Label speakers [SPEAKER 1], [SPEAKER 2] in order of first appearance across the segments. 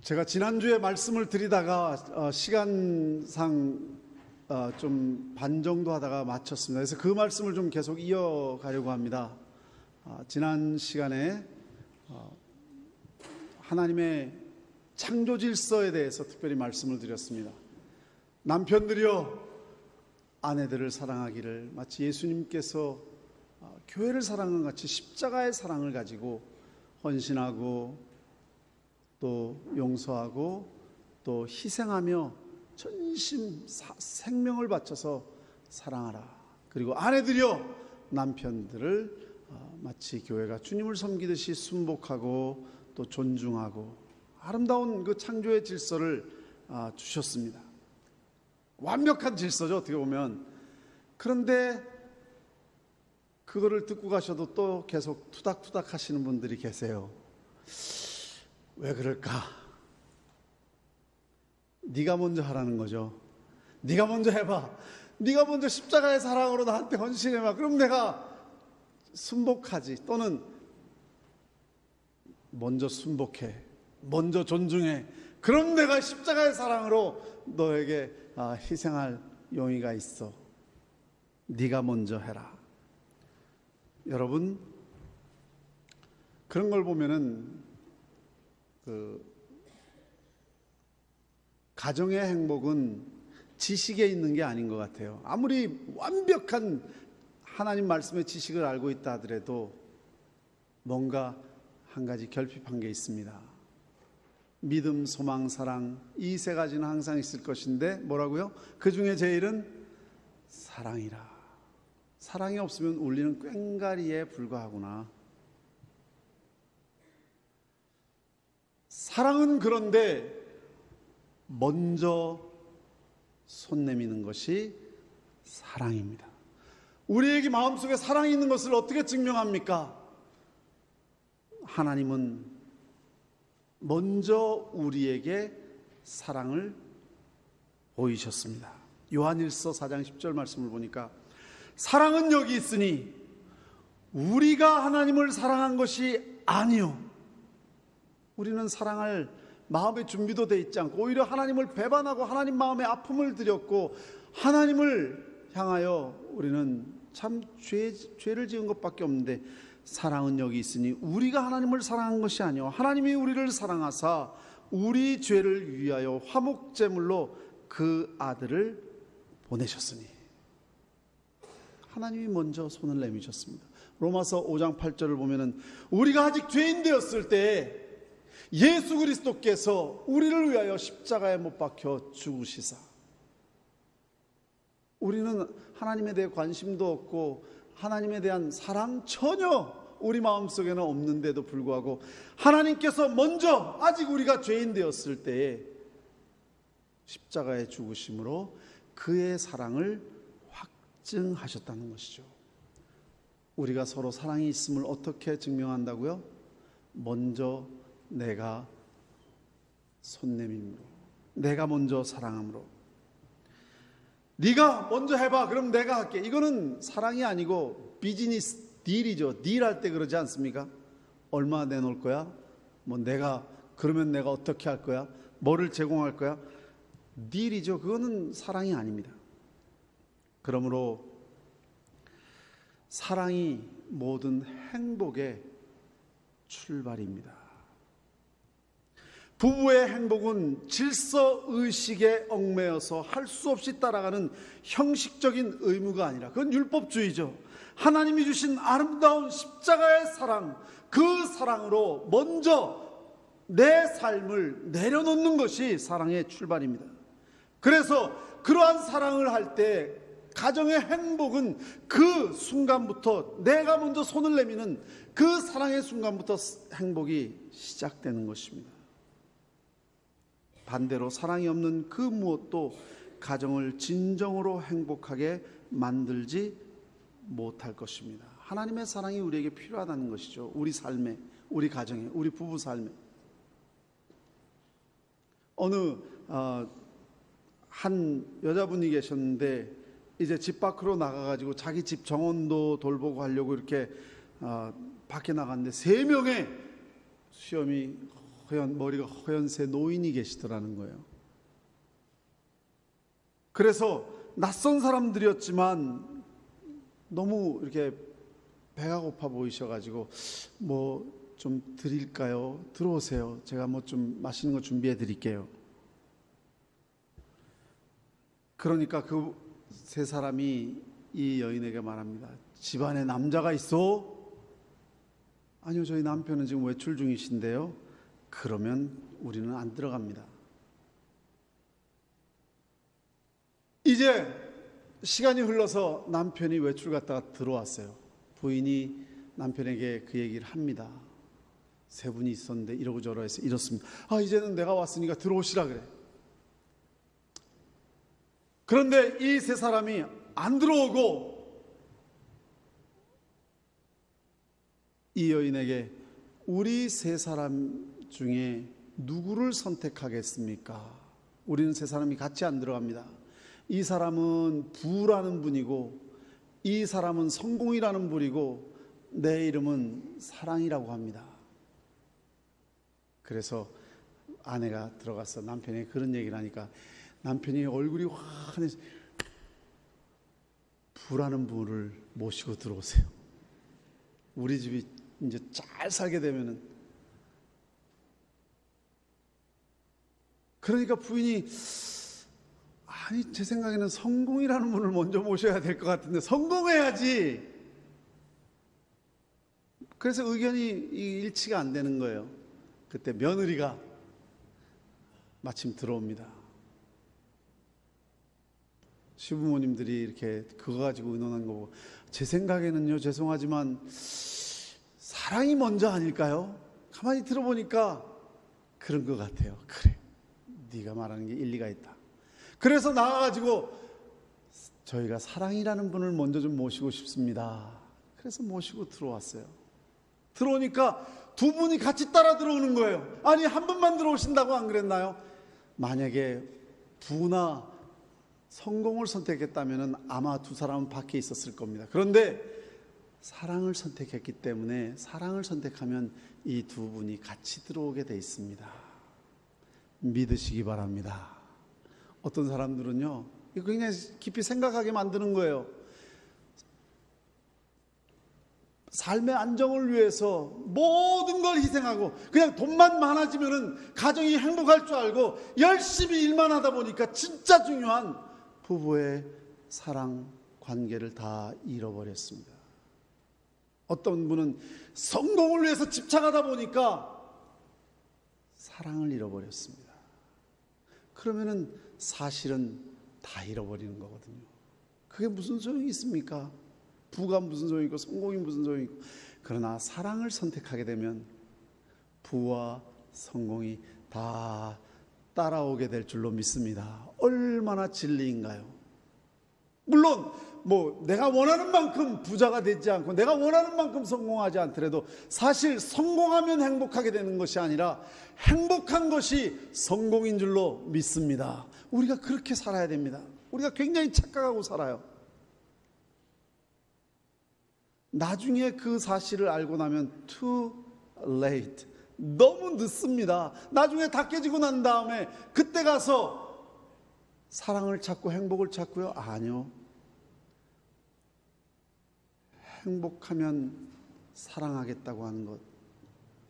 [SPEAKER 1] 제가 지난주에 말씀을 드리다가 시간상 좀 반 정도 하다가 마쳤습니다. 그래서 그 말씀을 좀 계속 이어가려고 합니다. 지난 시간에 하나님의 창조 질서에 대해서 특별히 말씀을 드렸습니다. 남편들이여 아내들을 사랑하기를 마치 예수님께서 교회를 사랑한 같이 십자가의 사랑을 가지고 헌신하고 또 용서하고 또 희생하며 전심 생명을 바쳐서 사랑하라. 그리고 아내들이여 남편들을 마치 교회가 주님을 섬기듯이 순복하고 또 존중하고 아름다운 그 창조의 질서를 주셨습니다. 완벽한 질서죠, 어떻게 보면. 그런데 그거를 듣고 가셔도 또 계속 투닥투닥 하시는 분들이 계세요. 왜 그럴까? 네가 먼저 하라는 거죠. 네가 먼저 해봐. 네가 먼저 십자가의 사랑으로 나한테 헌신해봐. 그럼 내가 순복하지. 또는 먼저 순복해. 먼저 존중해. 그럼 내가 십자가의 사랑으로 너에게 희생할 용의가 있어. 네가 먼저 해라. 여러분, 그런 걸 보면은 가정의 행복은 지식에 있는 게 아닌 것 같아요. 아무리 완벽한 하나님 말씀의 지식을 알고 있다 하더라도 뭔가 한 가지 결핍한 게 있습니다. 믿음, 소망, 사랑, 이 세 가지는 항상 있을 것인데 뭐라고요? 그 중에 제일은 사랑이라. 사랑이 없으면 울리는 꽹과리에 불과하구나. 사랑은 그런데 먼저 손 내미는 것이 사랑입니다. 우리에게 마음속에 사랑이 있는 것을 어떻게 증명합니까? 하나님은 먼저 우리에게 사랑을 보이셨습니다. 요한일서 4장 10절 말씀을 보니까 사랑은 여기 있으니 우리가 하나님을 사랑한 것이 아니요. 우리는 사랑할 마음의 준비도 돼 있지 않고 오히려 하나님을 배반하고 하나님 마음에 아픔을 드렸고 하나님을 향하여 우리는 참 죄를 지은 것밖에 없는데 사랑은 여기 있으니 우리가 하나님을 사랑한 것이 아니요 하나님이 우리를 사랑하사 우리 죄를 위하여 화목제물로 그 아들을 보내셨으니 하나님이 먼저 손을 내미셨습니다. 로마서 5장 8절을 보면은 우리가 아직 죄인 되었을 때 예수 그리스도께서 우리를 위하여 십자가에 못 박혀 죽으시사. 우리는 하나님에 대해 관심도 없고 하나님에 대한 사랑 전혀 우리 마음속에는 없는데도 불구하고 하나님께서 먼저 아직 우리가 죄인 되었을 때에 십자가에 죽으심으로 그의 사랑을 확증하셨다는 것이죠. 우리가 서로 사랑이 있음을 어떻게 증명한다고요? 먼저 내가 손 내밈으로, 내가 먼저 사랑함으로. 네가 먼저 해봐. 그럼 내가 할게. 이거는 사랑이 아니고 비즈니스 딜이죠. 딜할 때 그러지 않습니까? 얼마 내놓을 거야? 뭐 내가 그러면 내가 어떻게 할 거야? 뭐를 제공할 거야? 딜이죠. 그거는 사랑이 아닙니다. 그러므로 사랑이 모든 행복의 출발입니다. 부부의 행복은 질서의식에 얽매여서 할 수 없이 따라가는 형식적인 의무가 아니라 그건 율법주의죠. 하나님이 주신 아름다운 십자가의 사랑, 그 사랑으로 먼저 내 삶을 내려놓는 것이 사랑의 출발입니다. 그래서 그러한 사랑을 할 때 가정의 행복은 그 순간부터 내가 먼저 손을 내미는 그 사랑의 순간부터 행복이 시작되는 것입니다. 반대로 사랑이 없는 그 무엇도 가정을 진정으로 행복하게 만들지 못할 것입니다. 하나님의 사랑이 우리에게 필요하다는 것이죠. 우리 삶에, 우리 가정에, 우리 부부 삶에. 어느 한 여자분이 계셨는데 이제 집 밖으로 나가가지고 자기 집 정원도 돌보고 하려고 이렇게 밖에 나갔는데 3명의 수염이 머리가 허연세 노인이 계시더라는 거예요. 그래서 낯선 사람들이었지만 너무 이렇게 배가 고파 보이셔가지고 뭐 좀 드릴까요? 들어오세요. 제가 뭐 좀 맛있는 거 준비해 드릴게요. 그러니까 그 세 사람이 이 여인에게 말합니다. 집안에 남자가 있어? 아니요, 저희 남편은 지금 외출 중이신데요. 그러면 우리는 안 들어갑니다. 이제 시간이 흘러서 남편이 외출 갔다가 들어왔어요. 부인이 남편에게 그 얘기를 합니다. 세 분이 있었는데 이러고 저러고 해서 이렇습니다. 이제는 내가 왔으니까 들어오시라 그래. 그런데 이 세 사람이 안 들어오고 이 여인에게 우리 세 사람 중에 누구를 선택하겠습니까? 우리는 세 사람이 같이 안 들어갑니다. 이 사람은 부라는 분이고 이 사람은 성공이라는 분이고 내 이름은 사랑이라고 합니다. 그래서 아내가 들어가서 남편에게 그런 얘기를 하니까 남편이 얼굴이 환해서 부라는 분을 모시고 들어오세요. 우리 집이 이제 잘 살게 되면은. 그러니까 부인이 아니 제 생각에는 성공이라는 분을 먼저 모셔야 될 것 같은데 성공해야지. 그래서 의견이 일치가 안 되는 거예요. 그때 며느리가 마침 들어옵니다. 시부모님들이 이렇게 그거 가지고 의논한 거고 제 생각에는요 죄송하지만 사랑이 먼저 아닐까요? 가만히 들어보니까 그런 것 같아요. 그래, 네가 말하는 게 일리가 있다. 그래서 나와가지고 저희가 사랑이라는 분을 먼저 좀 모시고 싶습니다. 그래서 모시고 들어왔어요. 들어오니까 두 분이 같이 따라 들어오는 거예요. 아니 한 분만 들어오신다고 안 그랬나요? 만약에 부나 성공을 선택했다면 아마 두 사람은 밖에 있었을 겁니다. 그런데 사랑을 선택했기 때문에 사랑을 선택하면 이 두 분이 같이 들어오게 돼 있습니다. 믿으시기 바랍니다. 어떤 사람들은요 이거 굉장히 깊이 생각하게 만드는 거예요. 삶의 안정을 위해서 모든 걸 희생하고 그냥 돈만 많아지면은 가정이 행복할 줄 알고 열심히 일만 하다 보니까 진짜 중요한 부부의 사랑 관계를 다 잃어버렸습니다. 어떤 분은 성공을 위해서 집착하다 보니까 사랑을 잃어버렸습니다. 그러면은 사실은 다 잃어버리는 거거든요. 그게 무슨 소용이 있습니까? 부가 무슨 소용이 있고 성공이 무슨 소용이 있고. 그러나 사랑을 선택하게 되면 부와 성공이 다 따라오게 될 줄로 믿습니다. 얼마나 진리인가요? 물론 뭐 내가 원하는 만큼 부자가 되지 않고 내가 원하는 만큼 성공하지 않더라도 사실 성공하면 행복하게 되는 것이 아니라 행복한 것이 성공인 줄로 믿습니다. 우리가 그렇게 살아야 됩니다. 우리가 굉장히 착각하고 살아요. 나중에 그 사실을 알고 나면 too late, 너무 늦습니다. 나중에 다 깨지고 난 다음에 그때 가서 사랑을 찾고 행복을 찾고요? 아니요. 행복하면 사랑하겠다고 하는 것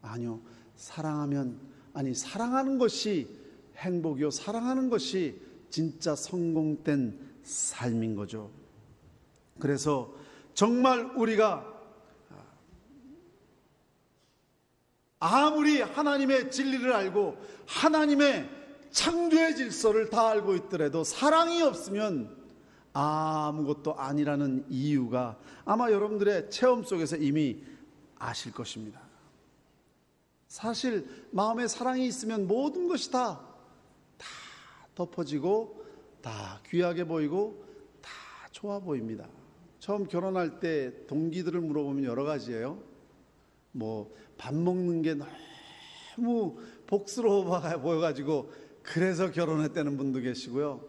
[SPEAKER 1] 아니요. 사랑하는 것이 행복이요, 사랑하는 것이 진짜 성공된 삶인 거죠. 그래서 정말 우리가 아무리 하나님의 진리를 알고 하나님의 창조의 질서를 다 알고 있더라도 사랑이 없으면 아무것도 아니라는 이유가 아마 여러분들의 체험 속에서 이미 아실 것입니다. 사실 마음에 사랑이 있으면 모든 것이 다 덮어지고 다 귀하게 보이고 다 좋아 보입니다. 처음 결혼할 때 동기들을 물어보면 여러 가지예요. 뭐 밥 먹는 게 너무 복스러워 보여가지고 그래서 결혼했다는 분도 계시고요.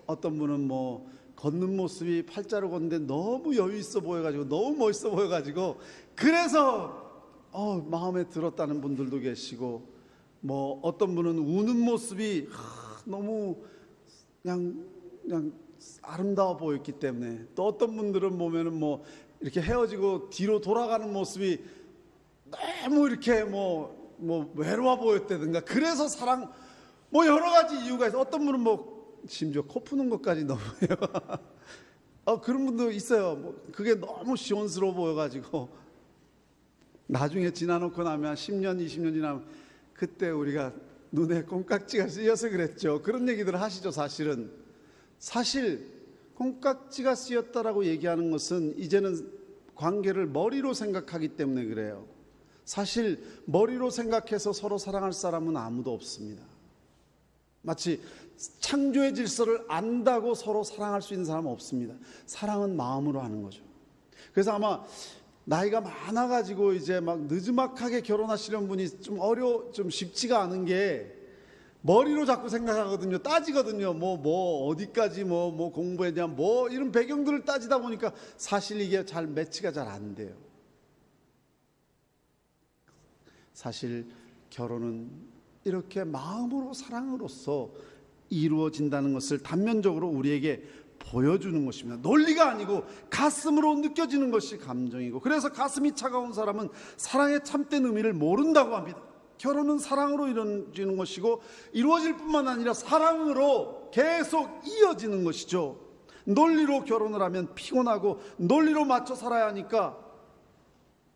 [SPEAKER 1] 어떤 분은 뭐 걷는 모습이 팔자로 걷는데 너무 여유 있어 보여가지고 너무 멋있어 보여가지고 그래서 마음에 들었다는 분들도 계시고 뭐 어떤 분은 우는 모습이 너무 그냥 아름다워 보였기 때문에, 또 어떤 분들은 보면은 뭐 이렇게 헤어지고 뒤로 돌아가는 모습이 너무 이렇게 뭐 외로워 보였다든가, 그래서 사랑, 뭐 여러 가지 이유가 있어. 어떤 분은 뭐 심지어 코 푸는 것까지 너무해요. 그런 분도 있어요. 뭐 그게 너무 시원스러워 보여가지고 나중에 지나놓고 나면 10년 20년 지나면 그때 우리가 눈에 콩깍지가 쓰여서 그랬죠. 그런 얘기들을 하시죠. 사실 콩깍지가 쓰였다라고 얘기하는 것은 이제는 관계를 머리로 생각하기 때문에 그래요. 사실 머리로 생각해서 서로 사랑할 사람은 아무도 없습니다. 마치 창조의 질서를 안다고 서로 사랑할 수 있는 사람은 없습니다. 사랑은 마음으로 하는 거죠. 그래서 아마 나이가 많아가지고 이제 막 느지막하게 결혼하시려는 분이 좀 쉽지가 않은 게, 머리로 자꾸 생각하거든요. 따지거든요. 어디까지 공부했냐, 이런 배경들을 따지다 보니까 사실 이게 잘 매치가 잘 안 돼요. 사실 결혼은 이렇게 마음으로 사랑으로서 이루어진다는 것을 단면적으로 우리에게 보여주는 것입니다. 논리가 아니고 가슴으로 느껴지는 것이 감정이고, 그래서 가슴이 차가운 사람은 사랑의 참된 의미를 모른다고 합니다. 결혼은 사랑으로 이루어지는 것이고, 이루어질 뿐만 아니라 사랑으로 계속 이어지는 것이죠. 논리로 결혼을 하면 피곤하고 논리로 맞춰 살아야 하니까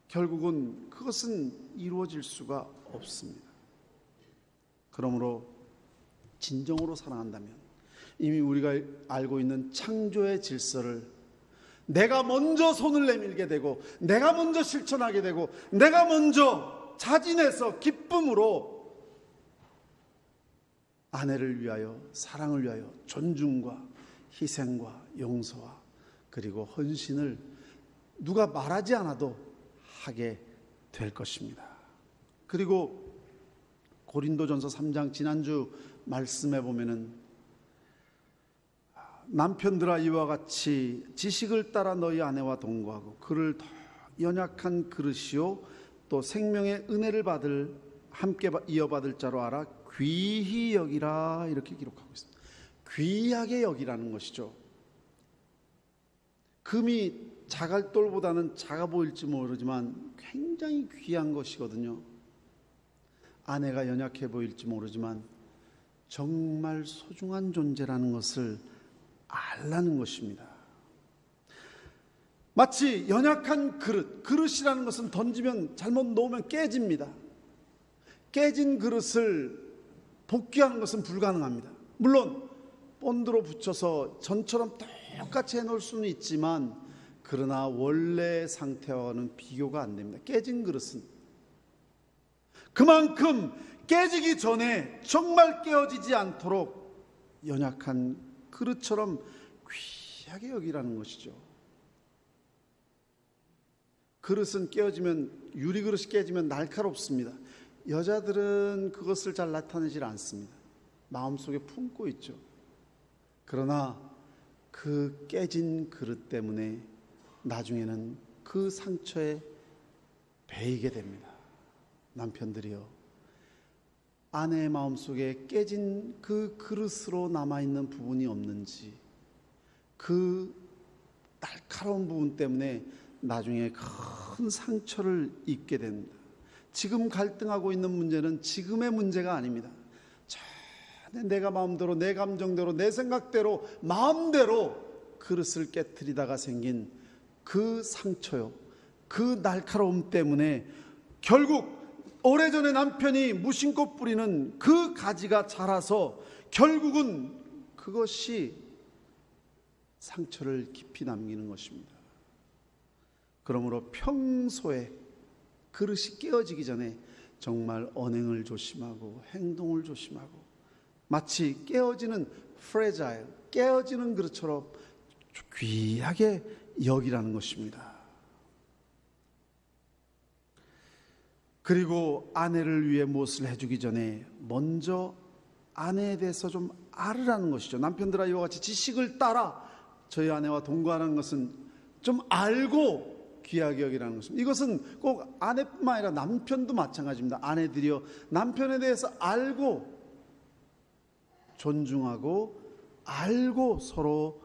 [SPEAKER 1] 결국은 그것은 이루어질 수가 없습니다. 그러므로 진정으로 사랑한다면 이미 우리가 알고 있는 창조의 질서를 내가 먼저 손을 내밀게 되고, 내가 먼저 실천하게 되고, 내가 먼저 자진해서 기쁨으로 아내를 위하여, 사랑을 위하여 존중과 희생과 용서와 그리고 헌신을 누가 말하지 않아도 하게 될 것입니다. 그리고 고린도전서 3장 지난주 말씀해 보면은, 남편들아 이와 같이 지식을 따라 너희 아내와 동거하고 그를 더 연약한 그릇이요 또 생명의 은혜를 함께 이어받을 자로 알아 귀히 여기라, 이렇게 기록하고 있습니다. 귀하게 여기라는 것이죠. 금이 자갈돌보다는 작아 보일지 모르지만 굉장히 귀한 것이거든요. 아내가 연약해 보일지 모르지만 정말 소중한 존재라는 것을 알라는 것입니다. 마치 연약한 그릇이라는 것은 던지면, 잘못 놓으면 깨집니다. 깨진 그릇을 복귀하는 것은 불가능합니다. 물론 본드로 붙여서 전처럼 똑같이 해놓을 수는 있지만, 그러나 원래 상태와는 비교가 안 됩니다. 깨진 그릇은 그만큼 깨지기 전에 정말 깨어지지 않도록 연약한 그릇처럼 귀하게 여기라는 것이죠. 그릇은 깨어지면, 유리그릇이 깨지면 날카롭습니다. 여자들은 그것을 잘 나타내질 않습니다. 마음속에 품고 있죠. 그러나 그 깨진 그릇 때문에 나중에는 그 상처에 베이게 됩니다. 남편들이요, 아내의 마음속에 깨진 그 그릇으로 남아있는 부분이 없는지, 그 날카로운 부분 때문에 나중에 큰 상처를 입게 됩니다. 지금 갈등하고 있는 문제는 지금의 문제가 아닙니다. 내가 마음대로, 내 감정대로, 내 생각대로, 마음대로 그릇을 깨트리다가 생긴 그 상처요, 그 날카로움 때문에 결국 오래전에 남편이 무심코 뿌리는 그 가지가 자라서 결국은 그것이 상처를 깊이 남기는 것입니다. 그러므로 평소에 그릇이 깨어지기 전에 정말 언행을 조심하고 행동을 조심하고, 마치 깨어지는 프레자일, 깨어지는 그릇처럼 귀하게 여기라는 것입니다. 그리고 아내를 위해 무엇을 해주기 전에 먼저 아내에 대해서 좀 알으라는 것이죠. 남편들아 이와 같이 지식을 따라 저희 아내와 동거하는 것은 좀 알고 귀하게 여기라는 것입니다. 이것은 꼭 아내뿐만 아니라 남편도 마찬가지입니다. 아내들이여 남편에 대해서 알고 존중하고 알고 서로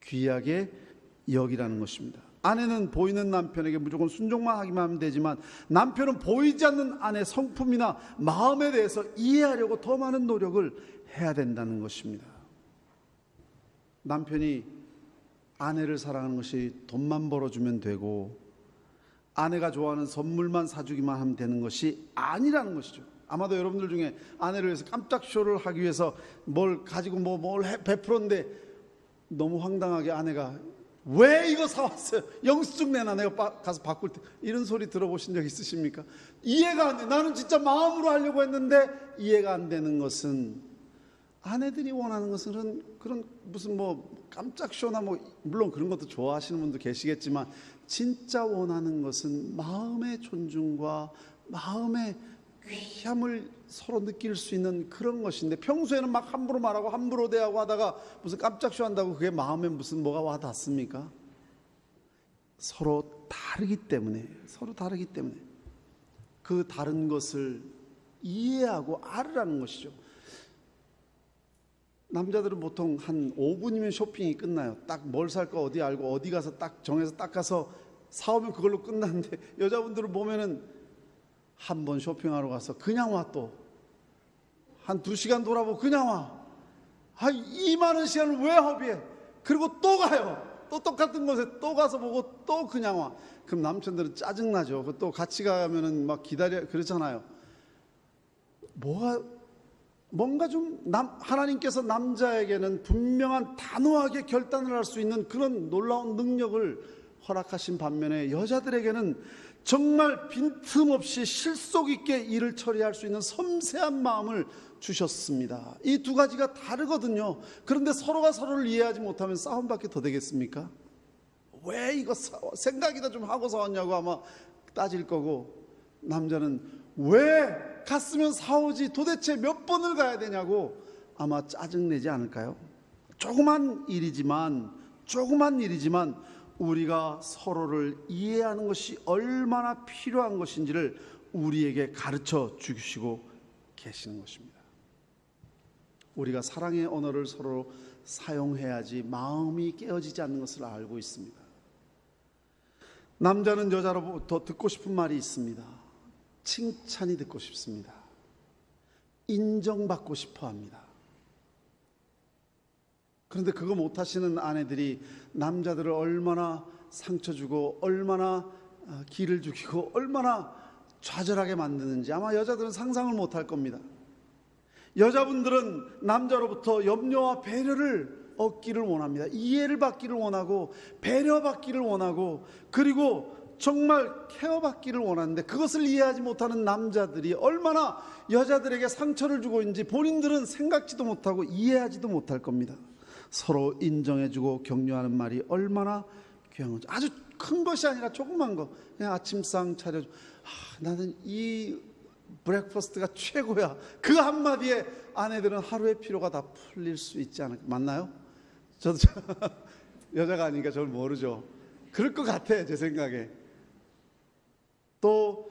[SPEAKER 1] 귀하게 여기라는 것입니다. 아내는 보이는 남편에게 무조건 순종만 하기만 하면 되지만 남편은 보이지 않는 아내의 성품이나 마음에 대해서 이해하려고 더 많은 노력을 해야 된다는 것입니다. 남편이 아내를 사랑하는 것이 돈만 벌어주면 되고 아내가 좋아하는 선물만 사주기만 하면 되는 것이 아니라는 것이죠. 아마도 여러분들 중에 아내를 위해서 깜짝 쇼를 하기 위해서 뭘 가지고 뭘 베풀었는데 너무 황당하게 아내가 왜 이거 사왔어요? 영수증 내놔 내가 가서 바꿀 때 이런 소리 들어보신 적 있으십니까? 이해가 안 돼. 나는 진짜 마음으로 하려고 했는데 이해가 안 되는 것은 아내들이 원하는 것은 그런 무슨 깜짝 쇼나 물론 그런 것도 좋아하시는 분도 계시겠지만 진짜 원하는 것은 마음의 존중과 마음의 귀함을 서로 느낄 수 있는 그런 것인데 평소에는 막 함부로 말하고 함부로 대하고 하다가 무슨 깜짝 쇼 한다고 그게 마음에 무슨 뭐가 와 닿습니까? 서로 다르기 때문에 그 다른 것을 이해하고 알으라는 것이죠. 남자들은 보통 한 5분이면 쇼핑이 끝나요. 딱 뭘 살까 어디 알고 어디 가서 딱 정해서 딱 가서 사오면 그걸로 끝나는데 여자분들을 보면은 한 번 쇼핑하러 가서 그냥 와 또 한 2시간 돌아보고 그냥 와. 이 많은 시간을 왜 허비해? 그리고 또 가요. 또 똑같은 곳에 또 가서 보고 또 그냥 와. 그럼 남편들은 짜증나죠. 또 같이 가면은 막 기다려 그러잖아요. 뭔가 좀 하나님께서 남자에게는 분명한 단호하게 결단을 할 수 있는 그런 놀라운 능력을 허락하신 반면에 여자들에게는 정말 빈틈없이 실속 있게 일을 처리할 수 있는 섬세한 마음을 주셨습니다. 이 두 가지가 다르거든요. 그런데 서로가 서로를 이해하지 못하면 싸움밖에 더 되겠습니까? 왜 이거 생각이나 좀 하고 사왔냐고 아마 따질 거고, 남자는 왜 갔으면 사오지 도대체 몇 번을 가야 되냐고 아마 짜증내지 않을까요? 조그만 일이지만 우리가 서로를 이해하는 것이 얼마나 필요한 것인지를 우리에게 가르쳐 주시고 계시는 것입니다. 우리가 사랑의 언어를 서로 사용해야지 마음이 깨어지지 않는 것을 알고 있습니다. 남자는 여자로부터 듣고 싶은 말이 있습니다. 칭찬이 듣고 싶습니다. 인정받고 싶어 합니다. 그런데 그거 못하시는 아내들이 남자들을 얼마나 상처 주고 얼마나 기를 죽이고 얼마나 좌절하게 만드는지 아마 여자들은 상상을 못할 겁니다. 여자분들은 남자로부터 염려와 배려를 얻기를 원합니다. 이해를 받기를 원하고 배려받기를 원하고 그리고 정말 케어받기를 원하는데 그것을 이해하지 못하는 남자들이 얼마나 여자들에게 상처를 주고 있는지 본인들은 생각지도 못하고 이해하지도 못할 겁니다. 서로 인정해주고 격려하는 말이 얼마나 귀한 건지, 아주 큰 것이 아니라 조그만 거, 그냥 아침상 차려줘. 나는 이 브렉퍼스트가 최고야. 그 한마디에 아내들은 하루의 피로가 다 풀릴 수 있지 않을까. 맞나요? 저도 여자가 아니니까 저를 모르죠. 그럴 것 같아 제 생각에. 또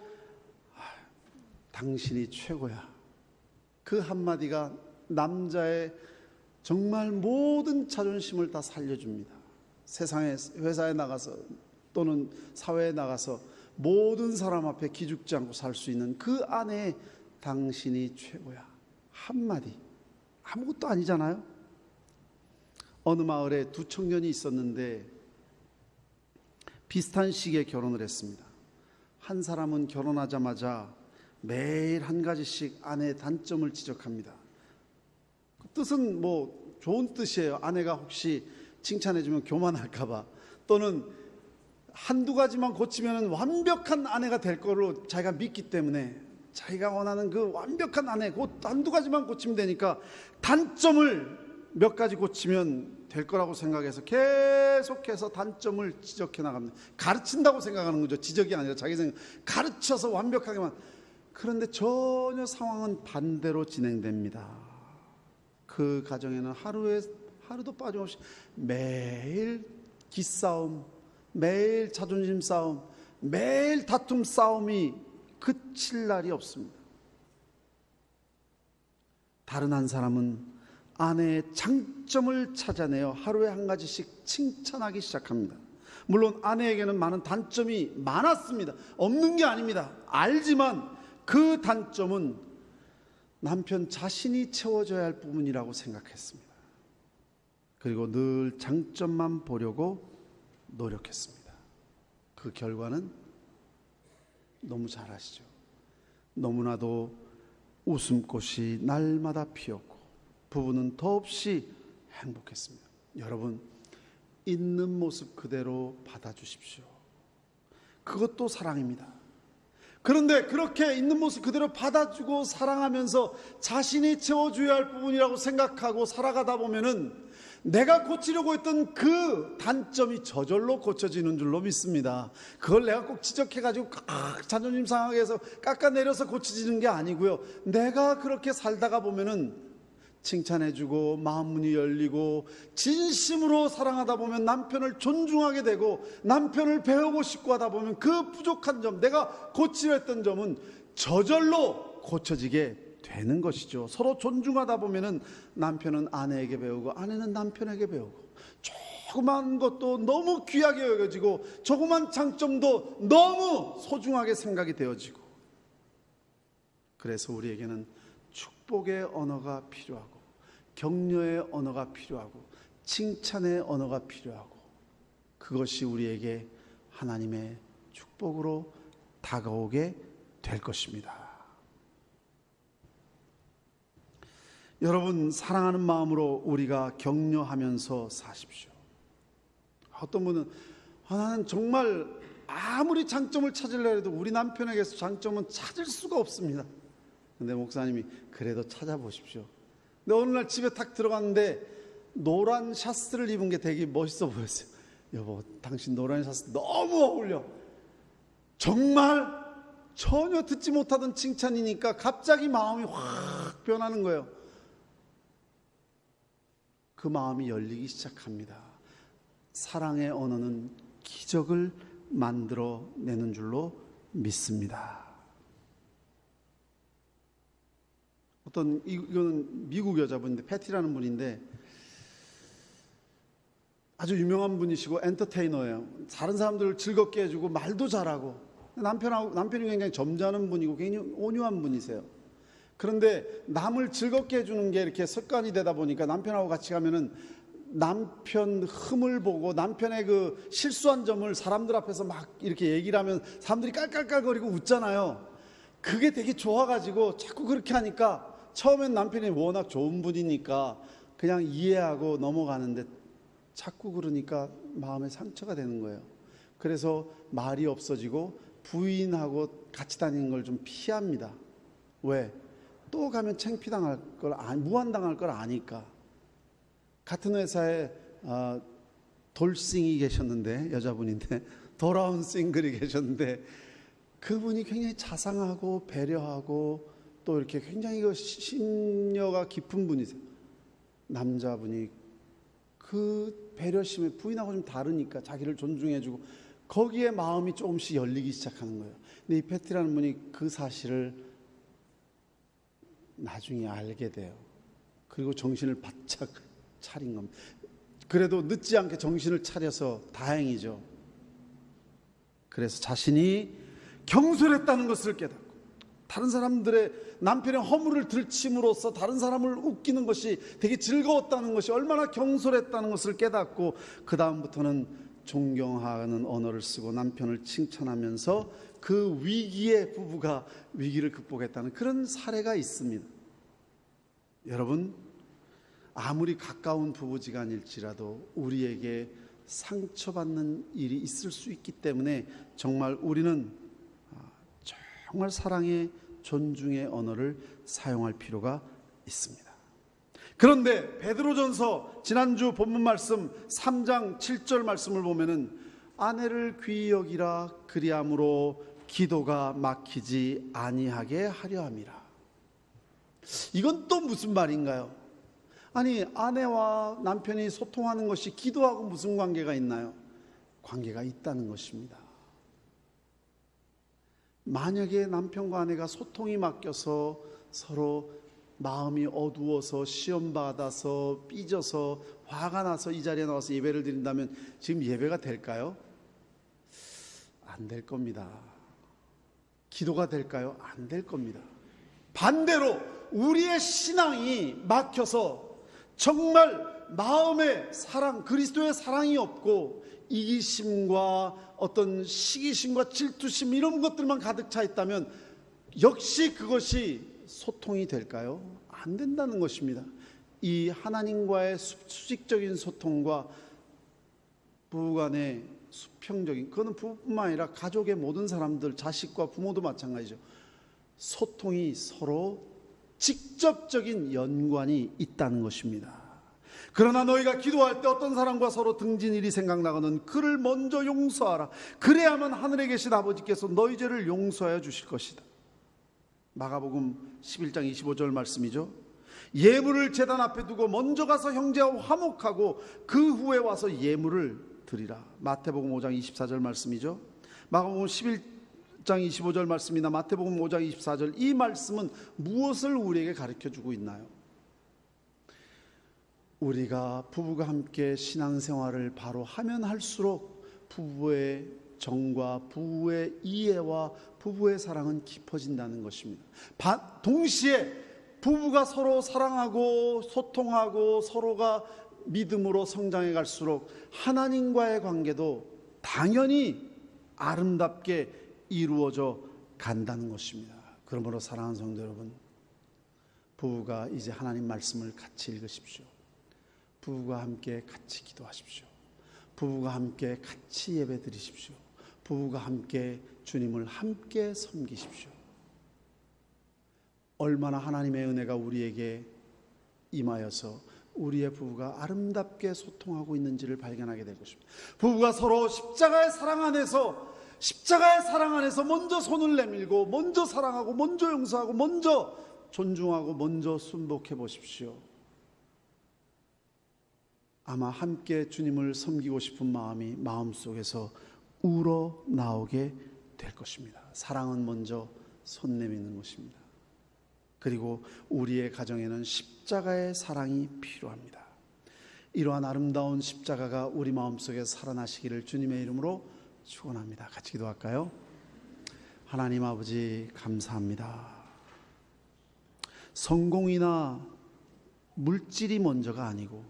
[SPEAKER 1] 당신이 최고야. 그 한마디가 남자의 정말 모든 자존심을 다 살려줍니다. 세상에 회사에 나가서 또는 사회에 나가서 모든 사람 앞에 기죽지 않고 살 수 있는 그 아내의 당신이 최고야. 한마디 아무것도 아니잖아요. 어느 마을에 두 청년이 있었는데 비슷한 시기에 결혼을 했습니다. 한 사람은 결혼하자마자 매일 한 가지씩 아내의 단점을 지적합니다. 그 뜻은 좋은 뜻이에요. 아내가 혹시 칭찬해주면 교만할까봐, 또는 한두 가지만 고치면 완벽한 아내가 될 거로 자기가 믿기 때문에 자기가 원하는 그 완벽한 아내, 그 한두 가지만 고치면 되니까 단점을 몇 가지 고치면 될 거라고 생각해서 계속해서 단점을 지적해 나갑니다. 가르친다고 생각하는 거죠. 지적이 아니라 자기 생각, 가르쳐서 완벽하게만. 그런데 전혀 상황은 반대로 진행됩니다. 그 가정에는 하루도 빠짐없이 매일 기싸움, 매일 자존심 싸움, 매일 다툼 싸움이 그칠 날이 없습니다. 다른 한 사람은 아내의 장점을 찾아내어 하루에 한 가지씩 칭찬하기 시작합니다. 물론 아내에게는 많은 단점이 많았습니다. 없는 게 아닙니다. 알지만 그 단점은 남편 자신이 채워줘야 할 부분이라고 생각했습니다. 그리고 늘 장점만 보려고 노력했습니다. 그 결과는 너무 잘 아시죠? 너무나도 웃음꽃이 날마다 피었고 부부는 더없이 행복했습니다. 여러분, 있는 모습 그대로 받아주십시오. 그것도 사랑입니다. 그런데 그렇게 있는 모습 그대로 받아주고 사랑하면서 자신이 채워줘야 할 부분이라고 생각하고 살아가다 보면은 내가 고치려고 했던 그 단점이 저절로 고쳐지는 줄로 믿습니다. 그걸 내가 꼭 지적해가지고 자존심 상하게 해서 깎아내려서 고쳐지는 게 아니고요. 내가 그렇게 살다가 보면은 칭찬해주고 마음 문이 열리고 진심으로 사랑하다 보면 남편을 존중하게 되고 남편을 배우고 싶고 하다 보면 그 부족한 점, 내가 고치려 했던 점은 저절로 고쳐지게 되는 것이죠. 서로 존중하다 보면은 남편은 아내에게 배우고 아내는 남편에게 배우고 조그만 것도 너무 귀하게 여겨지고 조그만 장점도 너무 소중하게 생각이 되어지고, 그래서 우리에게는 축복의 언어가 필요하고 격려의 언어가 필요하고 칭찬의 언어가 필요하고, 그것이 우리에게 하나님의 축복으로 다가오게 될 것입니다. 여러분, 사랑하는 마음으로 우리가 격려하면서 사십시오. 어떤 분은 나는 정말 아무리 장점을 찾으려 해도 우리 남편에게서 장점은 찾을 수가 없습니다. 근데 목사님이 그래도 찾아보십시오. 근데 어느 날 집에 탁 들어갔는데 노란 샤스를 입은 게 되게 멋있어 보였어요. 여보, 당신 노란 샤스 너무 어울려. 정말 전혀 듣지 못하던 칭찬이니까 갑자기 마음이 확 변하는 거예요. 그 마음이 열리기 시작합니다. 사랑의 언어는 기적을 만들어내는 줄로 믿습니다. 이거는 미국 여자분인데, 패티라는 분인데 아주 유명한 분이시고 엔터테이너예요. 다른 사람들을 즐겁게 해주고 말도 잘하고, 남편이 굉장히 점잖은 분이고 굉장히 온유한 분이세요. 그런데 남을 즐겁게 해주는 게 이렇게 습관이 되다 보니까 남편하고 같이 가면은 남편 흠을 보고 남편의 그 실수한 점을 사람들 앞에서 막 이렇게 얘기를 하면 사람들이 깔깔깔거리고 웃잖아요. 그게 되게 좋아가지고 자꾸 그렇게 하니까 처음엔 남편이 워낙 좋은 분이니까 그냥 이해하고 넘어가는데 자꾸 그러니까 마음에 상처가 되는 거예요. 그래서 말이 없어지고 부인하고 같이 다니는 걸 좀 피합니다. 왜? 또 가면 창피당할 걸, 무한당할 걸 아니까. 같은 회사에 돌싱이 계셨는데, 여자분인데 돌아온 싱글이 계셨는데, 그분이 굉장히 자상하고 배려하고 또 이렇게 굉장히 심려가 깊은 분이세요. 남자분이 그 배려심에 부인하고 좀 다르니까 자기를 존중해주고 거기에 마음이 조금씩 열리기 시작하는 거예요. 근데 이 패티라는 분이 그 사실을 나중에 알게 돼요. 그리고 정신을 바짝 차린 겁니다. 그래도 늦지 않게 정신을 차려서 다행이죠. 그래서 자신이 경솔했다는 것을 깨닫고, 다른 사람들의 남편의 허물을 들침으로써 다른 사람을 웃기는 것이 되게 즐거웠다는 것이 얼마나 경솔했다는 것을 깨닫고, 그 다음부터는 존경하는 언어를 쓰고 남편을 칭찬하면서 그 위기에 부부가 위기를 극복했다는 그런 사례가 있습니다. 여러분, 아무리 가까운 부부지간일지라도 우리에게 상처받는 일이 있을 수 있기 때문에 정말 우리는 정말 사랑의, 존중의 언어를 사용할 필요가 있습니다. 그런데 베드로전서 지난주 본문 말씀 3장 7절 말씀을 보면은 아내를 귀히 여기라, 그리함으로 기도가 막히지 아니하게 하려 함이라. 이건 또 무슨 말인가요? 아니, 아내와 남편이 소통하는 것이 기도하고 무슨 관계가 있나요? 관계가 있다는 것입니다. 만약에 남편과 아내가 소통이 막혀서 서로 마음이 어두워서 시험받아서 삐져서 화가 나서 이 자리에 나와서 예배를 드린다면 지금 예배가 될까요? 안 될 겁니다. 기도가 될까요? 안 될 겁니다. 반대로 우리의 신앙이 막혀서 정말 마음에 사랑, 그리스도의 사랑이 없고 이기심과 어떤 시기심과 질투심 이런 것들만 가득 차 있다면 역시 그것이 소통이 될까요? 안 된다는 것입니다. 이 하나님과의 수직적인 소통과 부부간의 수평적인, 그거는 부부뿐만 아니라 가족의 모든 사람들, 자식과 부모도 마찬가지죠. 소통이 서로 직접적인 연관이 있다는 것입니다. 그러나 너희가 기도할 때 어떤 사람과 서로 등진 일이 생각나거든 그를 먼저 용서하라. 그래야만 하늘에 계신 아버지께서 너희 죄를 용서하여 주실 것이다. 마가복음 11장 25절 말씀이죠. 예물을 제단 앞에 두고 먼저 가서 형제와 화목하고 그 후에 와서 예물을 드리라. 마태복음 5장 24절 말씀이죠. 마가복음 11장 25절 말씀이나 마태복음 5장 24절, 이 말씀은 무엇을 우리에게 가르쳐주고 있나요? 우리가 부부가 함께 신앙생활을 바로 하면 할수록 부부의 정과 부부의 이해와 부부의 사랑은 깊어진다는 것입니다. 동시에 부부가 서로 사랑하고 소통하고 서로가 믿음으로 성장해 갈수록 하나님과의 관계도 당연히 아름답게 이루어져 간다는 것입니다. 그러므로 사랑하는 성도 여러분, 부부가 이제 하나님 말씀을 같이 읽으십시오. 부부가 함께 같이 기도하십시오. 부부가 함께 같이 예배 드리십시오. 부부가 함께 주님을 함께 섬기십시오. 얼마나 하나님의 은혜가 우리에게 임하여서 우리의 부부가 아름답게 소통하고 있는지를 발견하게 될 것입니다. 부부가 서로 십자가의 사랑 안에서 먼저 손을 내밀고 먼저 사랑하고 먼저 용서하고 먼저 존중하고 먼저 순복해 보십시오. 아마 함께 주님을 섬기고 싶은 마음이 마음속에서 우러나오게 될 것입니다. 사랑은 먼저 손 내미는 것입니다. 그리고 우리의 가정에는 십자가의 사랑이 필요합니다. 이러한 아름다운 십자가가 우리 마음속에 살아나시기를 주님의 이름으로 축원합니다. 같이 기도할까요? 하나님 아버지 감사합니다. 성공이나 물질이 먼저가 아니고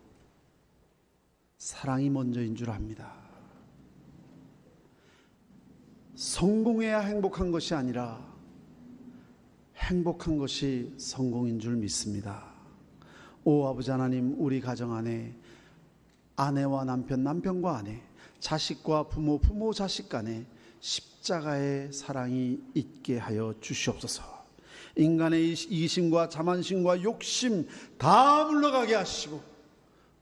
[SPEAKER 1] 사랑이 먼저인 줄 압니다. 성공해야 행복한 것이 아니라 행복한 것이 성공인 줄 믿습니다. 오 아버지 하나님, 우리 가정 안에 아내와 남편, 남편과 아내, 자식과 부모, 부모 자식 간에 십자가의 사랑이 있게 하여 주시옵소서. 인간의 이기심과 자만심과 욕심 다 물러가게 하시고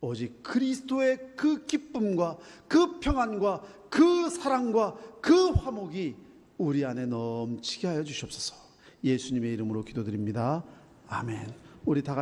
[SPEAKER 1] 오직 그리스도의 그 기쁨과 그 평안과 그 사랑과 그 화목이 우리 안에 넘치게 하여 주시옵소서. 예수님의 이름으로 기도드립니다. 아멘. 우리 다 같이